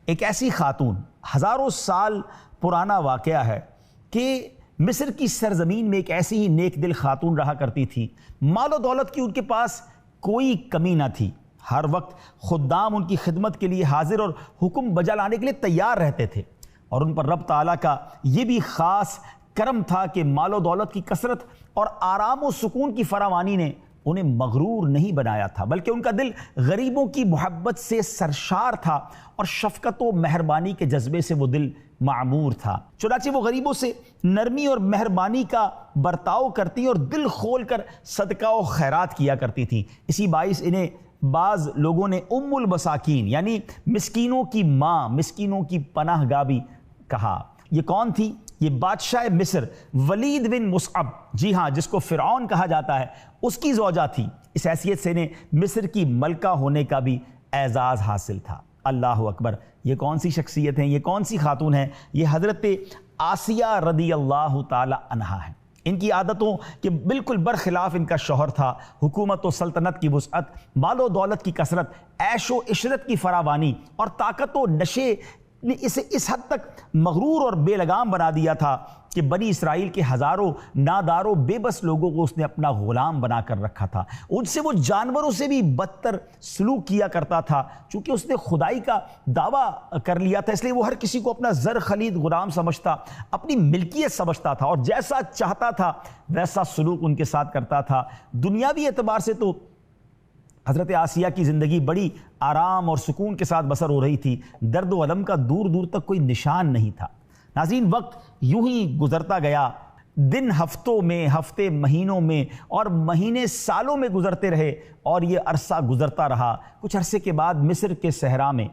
ایک ایسی خاتون، ہزاروں سال پرانا واقعہ ہے کہ مصر کی سرزمین میں ایک ایسی ہی نیک دل خاتون رہا کرتی تھی۔ مال و دولت کی ان کے پاس کوئی کمی نہ تھی، ہر وقت خدام ان کی خدمت کے لیے حاضر اور حکم بجا لانے کے لیے تیار رہتے تھے، اور ان پر رب تعالیٰ کا یہ بھی خاص کرم تھا کہ مال و دولت کی کثرت اور آرام و سکون کی فراوانی نے انہیں مغرور نہیں بنایا تھا، بلکہ ان کا دل غریبوں کی محبت سے سرشار تھا اور شفقت و مہربانی کے جذبے سے وہ دل معمور تھا۔ چنانچہ وہ غریبوں سے نرمی اور مہربانی کا برتاؤ کرتی اور دل کھول کر صدقہ و خیرات کیا کرتی تھی۔ اسی باعث انہیں بعض لوگوں نے ام المساکین یعنی مسکینوں کی ماں، مسکینوں کی پناہ گاہ بھی کہا۔ یہ کون تھی؟ یہ بادشاہ مصر ولید بن مصعب، جی ہاں، جس کو فرعون کہا جاتا ہے، اس کی زوجہ تھی۔ اس حیثیت سے انہیں مصر کی ملکہ ہونے کا بھی اعزاز حاصل تھا۔ اللہ اکبر! یہ کون سی شخصیت ہیں؟ یہ کون سی خاتون ہیں؟ یہ حضرت آسیہ رضی اللہ تعالی عنہا ہیں۔ ان کی عادتوں کے بالکل برخلاف ان کا شوہر تھا۔ حکومت و سلطنت کی وسعت، مال و دولت کی کثرت، عیش و عشرت کی فراوانی اور طاقت و نشے نے اسے اس حد تک مغرور اور بے لگام بنا دیا تھا کہ بنی اسرائیل کے ہزاروں نادار و بے بس لوگوں کو اس نے اپنا غلام بنا کر رکھا تھا۔ ان سے وہ جانوروں سے بھی بدتر سلوک کیا کرتا تھا۔ چونکہ اس نے خدائی کا دعویٰ کر لیا تھا، اس لیے وہ ہر کسی کو اپنا زر خلید غلام سمجھتا، اپنی ملکیت سمجھتا تھا، اور جیسا چاہتا تھا ویسا سلوک ان کے ساتھ کرتا تھا۔ دنیاوی اعتبار سے تو حضرت آسیہ کی زندگی بڑی آرام اور سکون کے ساتھ بسر ہو رہی تھی، درد و الم کا دور دور تک کوئی نشان نہیں تھا۔ ناظرین، وقت یوں ہی گزرتا گیا، دن ہفتوں میں، ہفتے مہینوں میں، اور مہینے سالوں میں گزرتے رہے، اور یہ عرصہ گزرتا رہا۔ کچھ عرصے کے بعد مصر کے صحرا میں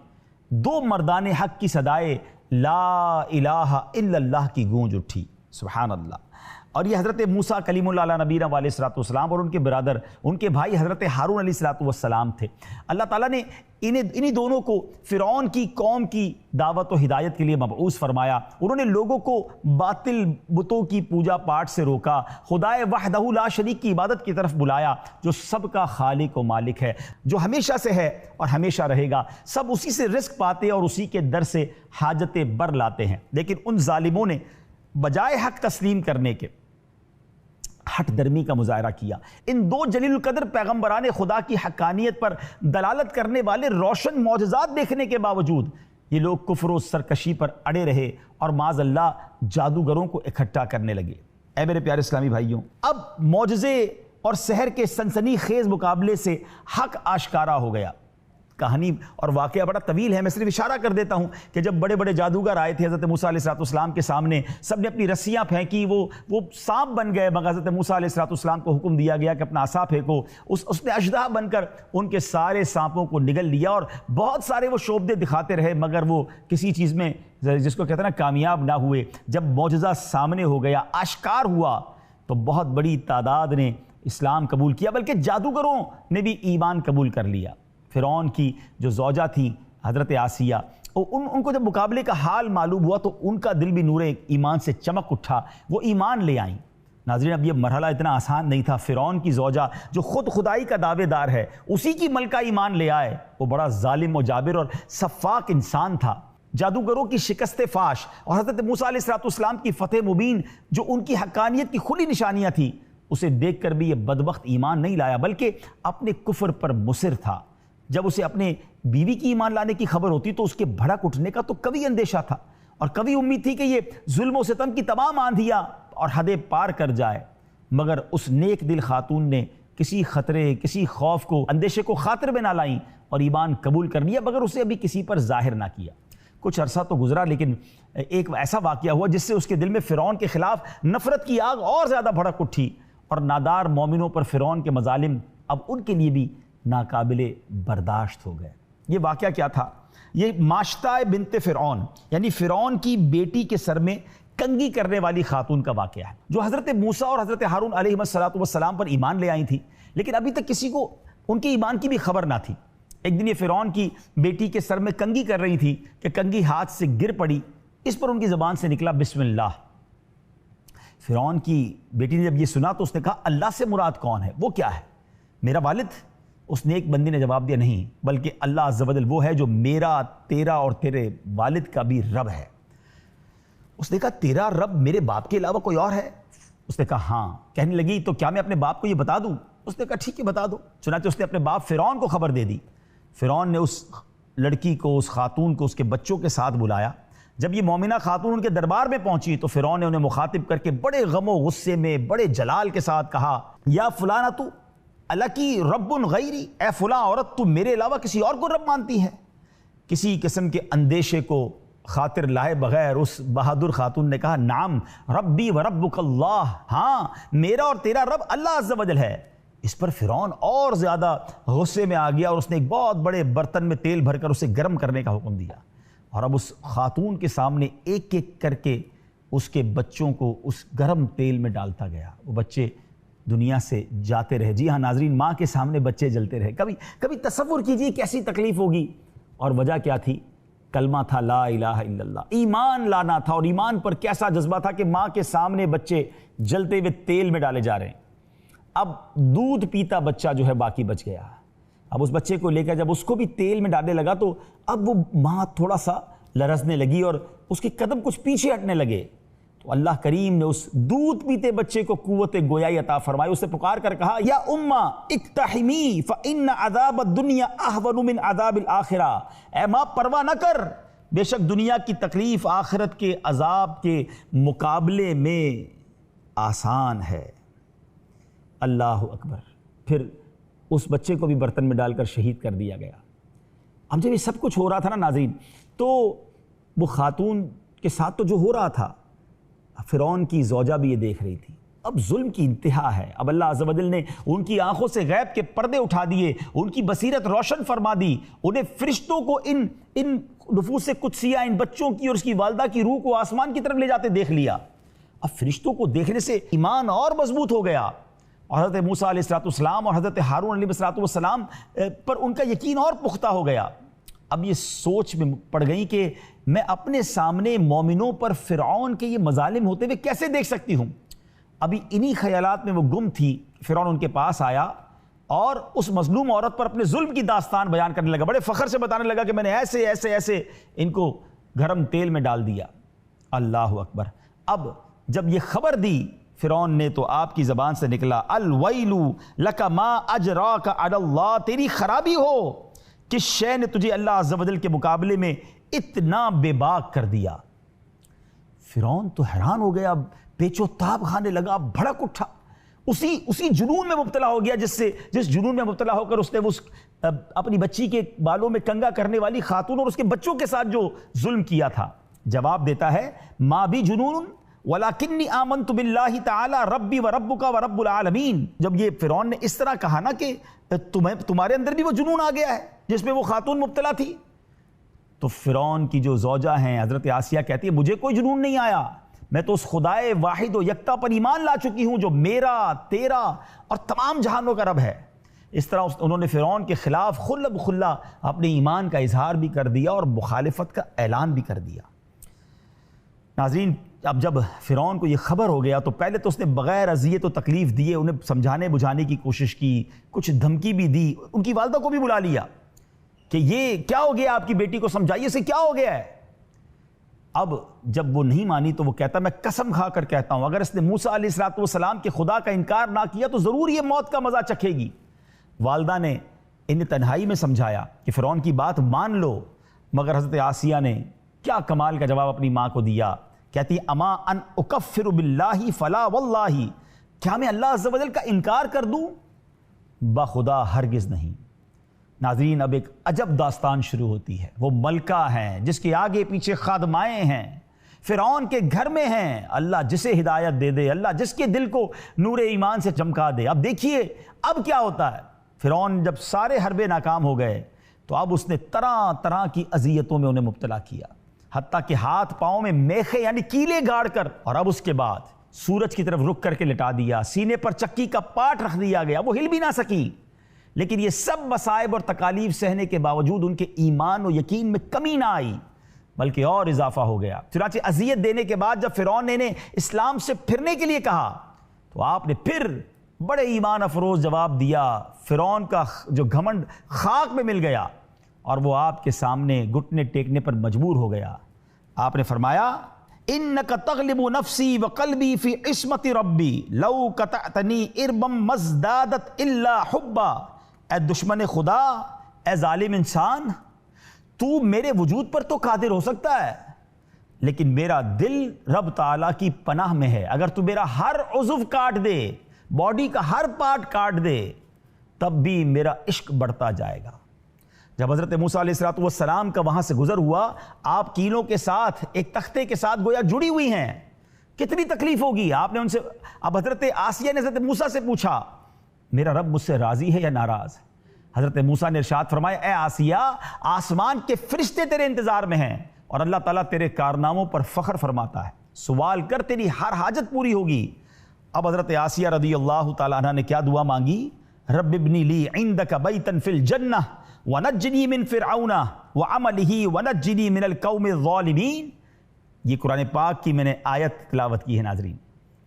دو مردان حق کی صدائے لا الہ الا اللہ کی گونج اٹھی۔ سبحان اللہ! اور یہ حضرت موسیٰ کلیم اللہ علیہ نبینا علیہ الصلوۃ والسلام اور ان کے برادر، ان کے بھائی حضرت ہارون علیہ الصلوۃ والسلام تھے۔ اللہ تعالیٰ نے انہی دونوں کو فرعون کی قوم کی دعوت و ہدایت کے لیے مبعوث فرمایا۔ انہوں نے لوگوں کو باطل بتوں کی پوجا پاٹ سے روکا، خدائے وحدہ لا شریک کی عبادت کی طرف بلایا، جو سب کا خالق و مالک ہے، جو ہمیشہ سے ہے اور ہمیشہ رہے گا۔ سب اسی سے رزق پاتے اور اسی کے در سے حاجتیں بر لاتے ہیں۔ لیکن ان ظالموں نے بجائے حق تسلیم کرنے کے ہٹ درمی کا مظاہرہ کیا۔ ان دو جلیل القدر پیغمبران خدا کی حقانیت پر دلالت کرنے والے روشن معجزات دیکھنے کے باوجود یہ لوگ کفر و سرکشی پر اڑے رہے اور معاذ اللہ جادوگروں کو اکٹھا کرنے لگے۔ اے میرے پیارے اسلامی بھائیوں، اب معجزے اور سحر کے سنسنی خیز مقابلے سے حق آشکارا ہو گیا۔ کہانی اور واقعہ بڑا طویل ہے، میں صرف اشارہ کر دیتا ہوں کہ جب بڑے بڑے جادوگر آئے تھے حضرت موسیٰ علیہ السلام کے سامنے، سب نے اپنی رسیاں پھینکی، وہ سانپ بن گئے، مگر حضرت موسیٰ علیہ السلام کو حکم دیا گیا کہ اپنا عصا پھینکو۔ اس نے اژدہا بن کر ان کے سارے سانپوں کو نگل لیا، اور بہت سارے وہ شعبدے دکھاتے رہے، مگر وہ کسی چیز میں، جس کو کہتے ہیں نا، کامیاب نہ ہوئے۔ جب معجزہ سامنے ہو گیا، آشکار ہوا، تو بہت بڑی تعداد نے اسلام قبول کیا، بلکہ جادوگروں نے بھی ایمان قبول کر لیا۔ فرعون کی جو زوجہ تھی حضرت آسیہ، ان کو جب مقابلے کا حال معلوم ہوا تو ان کا دل بھی نور ایمان سے چمک اٹھا، وہ ایمان لے آئیں۔ ناظرین، اب یہ مرحلہ اتنا آسان نہیں تھا۔ فرعون کی زوجہ جو خود خدائی کا دعوے دار ہے، اسی کی ملکہ ایمان لے آئے۔ وہ بڑا ظالم و جابر اور سفاک انسان تھا۔ جادوگروں کی شکست فاش اور حضرت موسیٰ علیہ السلام کی فتح مبین، جو ان کی حقانیت کی کھلی نشانیاں تھیں، اسے دیکھ کر بھی یہ بدبخت ایمان نہیں لایا، بلکہ اپنے کفر پر مصر تھا۔ جب اسے اپنے بیوی کی ایمان لانے کی خبر ہوتی تو اس کے بھڑک اٹھنے کا تو کبھی اندیشہ تھا، اور کبھی امید تھی کہ یہ ظلم و ستم کی تمام آندھیاں اور حدیں پار کر جائے۔ مگر اس نیک دل خاتون نے کسی خطرے، کسی خوف کو، اندیشے کو خاطر میں نہ لائیں اور ایمان قبول کر لیا، مگر اسے ابھی کسی پر ظاہر نہ کیا۔ کچھ عرصہ تو گزرا، لیکن ایک ایسا واقعہ ہوا جس سے اس کے دل میں فرعون کے خلاف نفرت کی آگ اور زیادہ بھڑک اٹھی، اور نادار مومنوں پر فرعون کے مظالم اب ان کے لیے بھی ناقابل برداشت ہو گئے۔ یہ واقعہ کیا تھا؟ یہ ماشطہ بنت فرعون، یعنی فرعون کی بیٹی کے سر میں کنگھی کرنے والی خاتون کا واقعہ ہے، جو حضرت موسیٰ اور حضرت ہارون علیہ السلام پر ایمان لے آئی تھی، لیکن ابھی تک کسی کو ان کے ایمان کی بھی خبر نہ تھی۔ ایک دن یہ فرعون کی بیٹی کے سر میں کنگھی کر رہی تھی کہ کنگھی ہاتھ سے گر پڑی۔ اس پر ان کی زبان سے نکلا بسم اللہ۔ فرعون کی بیٹی نے جب یہ سنا تو اس نے کہا، اللہ سے مراد کون ہے؟ وہ کیا ہے؟ میرا والد اس نیک بندی نے جواب دیا نہیں، بلکہ اللہ عز و جل وہ ہے جو میرا، تیرا اور تیرے والد کا بھی رب ہے۔ اس نے کہا تیرا رب میرے باپ کے علاوہ کوئی اور ہے؟ اس نے کہا ہاں۔ کہنے لگی تو کیا میں اپنے باپ کو یہ بتا دوں؟ اس نے کہا ٹھیک ہے بتا دو۔ چنانچہ اس نے اپنے باپ فرعون کو خبر دے دی۔ فرعون نے اس لڑکی کو، اس خاتون کو اس کے بچوں کے ساتھ بلایا۔ جب یہ مومنہ خاتون ان کے دربار میں پہنچی تو فرعون نے انہیں مخاطب کر کے بڑے غم و غصے میں، بڑے جلال کے ساتھ کہا یا فلانہ تو الکی رب غیری، اے فلاں عورت تو میرے علاوہ کسی اور کو رب مانتی ہے؟ کسی قسم کے اندیشے کو خاطر لائے بغیر اس بہادر خاتون نے کہا نعم ربی و ربک اللہ، ہاں میرا اور تیرا رب اللہ عز و جل ہے۔ اس پر فرعون اور زیادہ غصے میں آ گیا اور اس نے ایک بہت بڑے برتن میں تیل بھر کر اسے گرم کرنے کا حکم دیا، اور اب اس خاتون کے سامنے ایک ایک کر کے اس کے بچوں کو اس گرم تیل میں ڈالتا گیا۔ وہ بچے دنیا سے جاتے رہے۔ جی ہاں ناظرین، ماں کے سامنے بچے جلتے رہے۔ کبھی تصور کیجئے کیسی تکلیف ہوگی۔ اور وجہ کیا تھی؟ کلمہ تھا لا الہ الا اللہ، ایمان لانا تھا۔ اور ایمان پر کیسا جذبہ تھا کہ ماں کے سامنے بچے جلتے ہوئے تیل میں ڈالے جا رہے ہیں۔ اب دودھ پیتا بچہ جو ہے باقی بچ گیا۔ اب اس بچے کو لے کر جب اس کو بھی تیل میں ڈالنے لگا تو اب وہ ماں تھوڑا سا لرزنے لگی اور اس کے قدم کچھ پیچھے ہٹنے لگے۔ تو اللہ کریم نے اس دودھ پیتے بچے کو قوت گویائی عطا فرمائی۔ اسے پکار کر کہا یا اماں اقتحمی فإن عذاب الدنیا اہون من عذاب الآخرہ، اے ماں پرواہ نہ کر، بے شک دنیا کی تکلیف آخرت کے عذاب کے مقابلے میں آسان ہے۔ اللہ اکبر۔ پھر اس بچے کو بھی برتن میں ڈال کر شہید کر دیا گیا۔ اب جب یہ سب کچھ ہو رہا تھا نا ناظرین، تو وہ خاتون کے ساتھ تو جو ہو رہا تھا، فرعون کی زوجہ بھی یہ دیکھ رہی تھی۔ اب ظلم کی انتہا ہے۔ اب اللہ عز و جل نے ان کی آنکھوں سے غیب کے پردے اٹھا دیے، ان کی بصیرت روشن فرما دی، انہیں فرشتوں کو ان نفوس قدسیہ، ان بچوں کی اور اس کی والدہ کی روح کو آسمان کی طرف لے جاتے دیکھ لیا۔ اب فرشتوں کو دیکھنے سے ایمان اور مضبوط ہو گیا، اور حضرت موسیٰ علیہ السلام اور حضرت ہارون علیہ السلام پر ان کا یقین اور پختہ ہو گیا۔ اب یہ سوچ میں پڑ گئی کہ میں اپنے سامنے مومنوں پر فرعون کے یہ مظالم ہوتے ہوئے کیسے دیکھ سکتی ہوں۔ ابھی انہی خیالات میں وہ گم تھی، فرعون ان کے پاس آیا اور اس مظلوم عورت پر اپنے ظلم کی داستان بیان کرنے لگا، بڑے فخر سے بتانے لگا کہ میں نے ایسے ایسے ایسے ان کو گرم تیل میں ڈال دیا۔ اللہ اکبر۔ اب جب یہ خبر دی فرعون نے تو آپ کی زبان سے نکلا الویل لک ما اجراک علی اللہ، تیری خرابی ہو، کس شے نے تجھے اللہ عز و جل کے مقابلے میں اتنا بے باک کر دیا۔ فرعون تو حیران ہو گیا، پیچ و تاب کھانے لگا، بھڑک اٹھا، اسی جنون میں مبتلا ہو گیا جس جنون میں مبتلا ہو کر اس نے اپنی بچی کے بالوں میں کنگا کرنے والی خاتون اور اس کے بچوں کے ساتھ جو ظلم کیا تھا۔ جواب دیتا ہے ما بی جنون وَلَكِنِّي آمَنْتُ بِاللَّهِ تَعَالَى رَبِّي وَرَبُّكَ وَرَبُّ الْعَالَمِينَ۔ جب یہ فرعون نے اس طرح کہا نا کہ تمہارے اندر بھی وہ جنون آ گیا ہے جس میں وہ خاتون مبتلا تھی، تو فرعون کی جو زوجہ ہیں حضرت آسیہ کہتی ہے مجھے کوئی جنون نہیں آیا، میں تو اس خدائے واحد و یکتا پر ایمان لا چکی ہوں جو میرا، تیرا اور تمام جہانوں کا رب ہے۔ اس طرح انہوں نے فرعون کے خلاف خلہ بخلہ اپنے ایمان کا اظہار بھی کر دیا اور مخالفت کا اعلان بھی کر دیا۔ ناظرین، اب جب فرعون کو یہ خبر ہو گیا تو پہلے تو اس نے بغیر اذیت و تکلیف دیے انہیں سمجھانے بجھانے کی کوشش کی، کچھ دھمکی بھی دی، ان کی والدہ کو بھی بلا لیا کہ یہ کیا ہو گیا، آپ کی بیٹی کو سمجھائیے اسے کیا ہو گیا ہے۔ اب جب وہ نہیں مانی تو وہ کہتا میں قسم کھا کر کہتا ہوں اگر اس نے موسیٰ علیہ السلام کے خدا کا انکار نہ کیا تو ضرور یہ موت کا مزہ چکھے گی۔ والدہ نے انہیں تنہائی میں سمجھایا کہ فرعون کی بات مان لو، مگر حضرت آسیہ نے کیا کمال کا جواب اپنی ماں کو دیا، کہتی اما ان اکفر باللہ فلا واللہ، کیا میں اللہ عز و جل کا انکار کر دوں؟ بخدا ہرگز نہیں۔ ناظرین، اب ایک عجب داستان شروع ہوتی ہے۔ وہ ملکہ ہیں جس کے آگے پیچھے خادمائیں ہیں، فرعون کے گھر میں ہیں، اللہ جسے ہدایت دے دے، اللہ جس کے دل کو نور ایمان سے چمکا دے۔ اب دیکھیے اب کیا ہوتا ہے۔ فرعون جب سارے حربے ناکام ہو گئے تو اب اس نے طرح طرح کی اذیتوں میں انہیں مبتلا کیا، حتیٰ کہ ہاتھ پاؤں میں میخے یعنی کیلے گاڑ کر، اور اب اس کے بعد سورج کی طرف رخ کر کے لٹا دیا، سینے پر چکی کا پاٹ رکھ دیا گیا، وہ ہل بھی نہ سکی۔ لیکن یہ سب مصائب اور تکالیف سہنے کے باوجود ان کے ایمان و یقین میں کمی نہ آئی بلکہ اور اضافہ ہو گیا۔ چنانچہ اذیت دینے کے بعد جب فرعون نے انہیں اسلام سے پھرنے کے لیے کہا تو آپ نے پھر بڑے ایمان افروز جواب دیا، فرعون کا جو گھمنڈ خاک میں مل گیا اور وہ آپ کے سامنے گھٹنے ٹیکنے پر مجبور ہو گیا۔ آپ نے فرمایا انک تغلب نفسی وقلبی فی عصمت ربی لو قطعتنی اربا مزدادت الا حبا۔ اے دشمن خدا، اے ظالم انسان، تو میرے وجود پر تو قادر ہو سکتا ہے، لیکن میرا دل رب تعالیٰ کی پناہ میں ہے۔ اگر تو میرا ہر عضو کاٹ دے، باڈی کا ہر پارٹ کاٹ دے، تب بھی میرا عشق بڑھتا جائے گا۔ جب حضرت موسیٰ علیہ السلام کا وہاں سے گزر ہوا، آپ کینوں کے ساتھ ایک تختے کے ساتھ گویا جڑی ہوئی ہیں، کتنی تکلیف ہوگی۔ آپ نے ان سے، اب حضرت آسیہ نے حضرت موسیٰ سے پوچھا میرا رب مجھ سے راضی ہے یا ناراض؟ حضرت موسیٰ نے ارشاد فرمایا اے آسیہ، آسمان کے فرشتے تیرے انتظار میں ہیں اور اللہ تعالیٰ تیرے کارناموں پر فخر فرماتا ہے، سوال کر تیری ہر حاجت پوری ہوگی۔ اب حضرت آسیہ رضی اللہ تعالیٰ عنہ نے کیا دعا مانگی؟ رب ابنی لی عندک بیتا فی الجنہ ونجنی من فرعون وعملہ ونجنی من القوم الظالمین۔ یہ قرآن پاک کی میں نے آیت تلاوت کی ہے ناظرین۔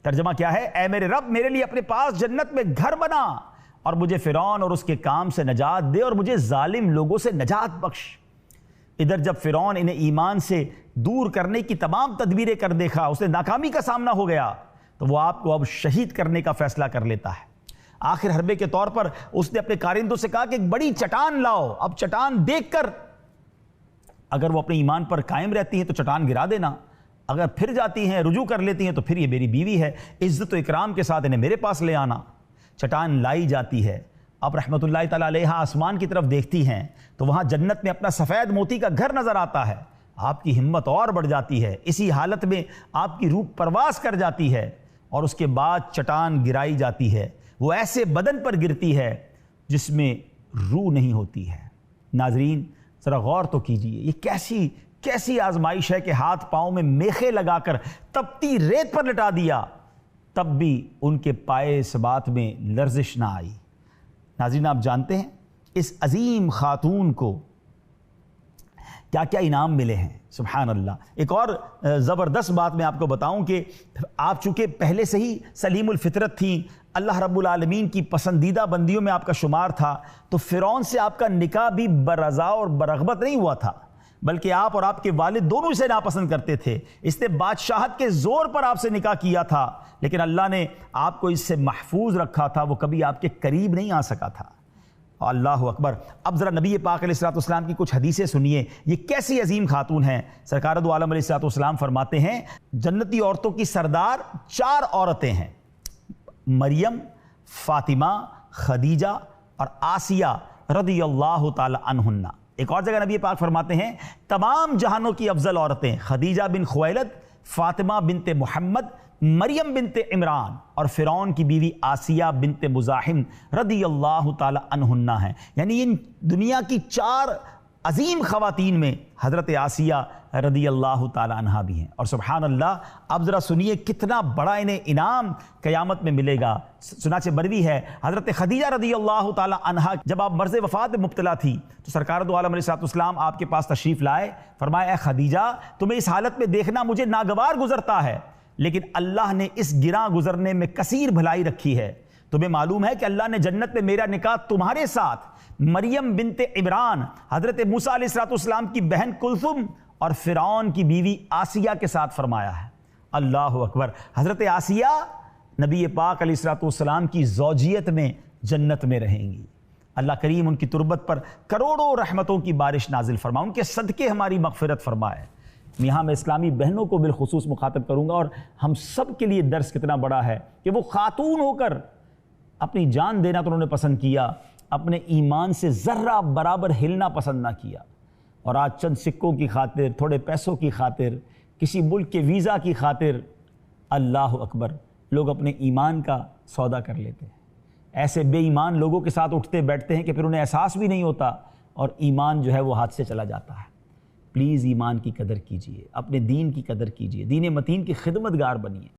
ترجمہ کیا ہے؟ اے میرے رب، میرے لیے اپنے پاس جنت میں گھر بنا اور مجھے فرعون اور اس کے کام سے نجات دے اور مجھے ظالم لوگوں سے نجات بخش۔ ادھر جب فرعون انہیں ایمان سے دور کرنے کی تمام تدبیریں کر دیکھا، اس نے ناکامی کا سامنا ہو گیا، تو وہ آپ کو اب شہید کرنے کا فیصلہ کر لیتا ہے۔ آخر حربے کے طور پر اس نے اپنے کارندوں سے کہا کہ ایک بڑی چٹان لاؤ، اب چٹان دیکھ کر اگر وہ اپنے ایمان پر قائم رہتی ہیں تو چٹان گرا دینا، اگر پھر جاتی ہیں، رجوع کر لیتی ہیں، تو پھر یہ میری بیوی ہے، عزت و اکرام کے ساتھ انہیں میرے پاس لے آنا۔ چٹان لائی جاتی ہے۔ اب رحمت اللہ تعالیٰ علیہ آسمان کی طرف دیکھتی ہیں تو وہاں جنت میں اپنا سفید موتی کا گھر نظر آتا ہے۔ آپ کی ہمت اور بڑھ جاتی ہے، اسی حالت میں آپ کی روح پرواز کر جاتی ہے اور اس کے بعد چٹان گرائی جاتی ہے، وہ ایسے بدن پر گرتی ہے جس میں روح نہیں ہوتی ہے۔ ناظرین ذرا غور تو کیجئے، یہ کیسی آزمائش ہے کہ ہاتھ پاؤں میں میخے لگا کر تپتی ریت پر لٹا دیا، تب بھی ان کے پائے ثبات میں لرزش نہ آئی۔ ناظرین آپ جانتے ہیں اس عظیم خاتون کو کیا کیا انعام ملے ہیں؟ سبحان اللہ۔ ایک اور زبردست بات میں آپ کو بتاؤں کہ آپ چونکہ پہلے سے ہی سلیم الفطرت تھیں، اللہ رب العالمین کی پسندیدہ بندیوں میں آپ کا شمار تھا، تو فرعون سے آپ کا نکاح بھی برضا اور برغبت نہیں ہوا تھا، بلکہ آپ اور آپ کے والد دونوں اسے ناپسند کرتے تھے۔ اس نے بادشاہت کے زور پر آپ سے نکاح کیا تھا، لیکن اللہ نے آپ کو اس سے محفوظ رکھا تھا، وہ کبھی آپ کے قریب نہیں آ سکا تھا۔ اللہ اکبر۔ اب ذرا نبی پاک علیہ السلام کی کچھ حدیثیں سنیے، یہ کیسی عظیم خاتون ہیں۔ سرکار دو عالم علیہ السلام فرماتے ہیں جنتی عورتوں کی سردار 4 عورتیں ہیں، مریم، فاطمہ، خدیجہ اور آسیہ رضی اللہ تعالی عنہن۔ ایک اور جگہ نبی پاک فرماتے ہیں تمام جہانوں کی افضل عورتیں خدیجہ بن خویلد، فاطمہ بنت محمد، مریم بنت عمران اور فرعون کی بیوی آسیہ بنت مزاحم رضی اللہ تعالی عنہن ہیں۔ یعنی ان دنیا کی 4 عظیم خواتین میں حضرت آسیہ رضی اللہ تعالی عنہا بھی ہیں۔ اور سبحان اللہ، اب ذرا سنیے کتنا بڑا انہیں انعام قیامت میں ملے گا۔ چنانچہ مروی ہے حضرت خدیجہ رضی اللہ تعالی عنہا جب آپ مرض وفات میں مبتلا تھی تو سرکار دو عالم علیہ السلام آپ کے پاس تشریف لائے، فرمایا اے خدیجہ تمہیں اس حالت میں دیکھنا مجھے ناگوار گزرتا ہے، لیکن اللہ نے اس گراں گزرنے میں کثیر بھلائی رکھی ہے۔ تمہیں معلوم ہے کہ اللہ نے جنت میں میرا نکاح تمہارے ساتھ مریم بنت عمران حضرت موسیٰ علیہ السلام کی بہن کلثوم اور فرعون کی بیوی آسیہ کے ساتھ فرمایا ہے۔ اللہ اکبر۔ حضرت آسیہ نبی پاک علیہ السلام کی زوجیت میں جنت میں رہیں گی۔ اللہ کریم ان کی تربت پر کروڑوں رحمتوں کی بارش نازل فرمائے، ان کے صدقے ہماری مغفرت فرمائے۔ یہاں میں اسلامی بہنوں کو بالخصوص مخاطب کروں گا، اور ہم سب کے لیے درس کتنا بڑا ہے کہ وہ خاتون ہو کر اپنی جان دینا تو انہوں نے پسند کیا، اپنے ایمان سے ذرہ برابر ہلنا پسند نہ کیا، اور آج چند سکوں کی خاطر، تھوڑے پیسوں کی خاطر، کسی ملک کے ویزا کی خاطر، اللہ اکبر، لوگ اپنے ایمان کا سودا کر لیتے ہیں۔ ایسے بے ایمان لوگوں کے ساتھ اٹھتے بیٹھتے ہیں کہ پھر انہیں احساس بھی نہیں ہوتا اور ایمان جو ہے وہ ہاتھ سے چلا جاتا ہے۔ پلیز ایمان کی قدر کیجئے، اپنے دین کی قدر کیجئے، دین متین کی خدمتگار بنیے۔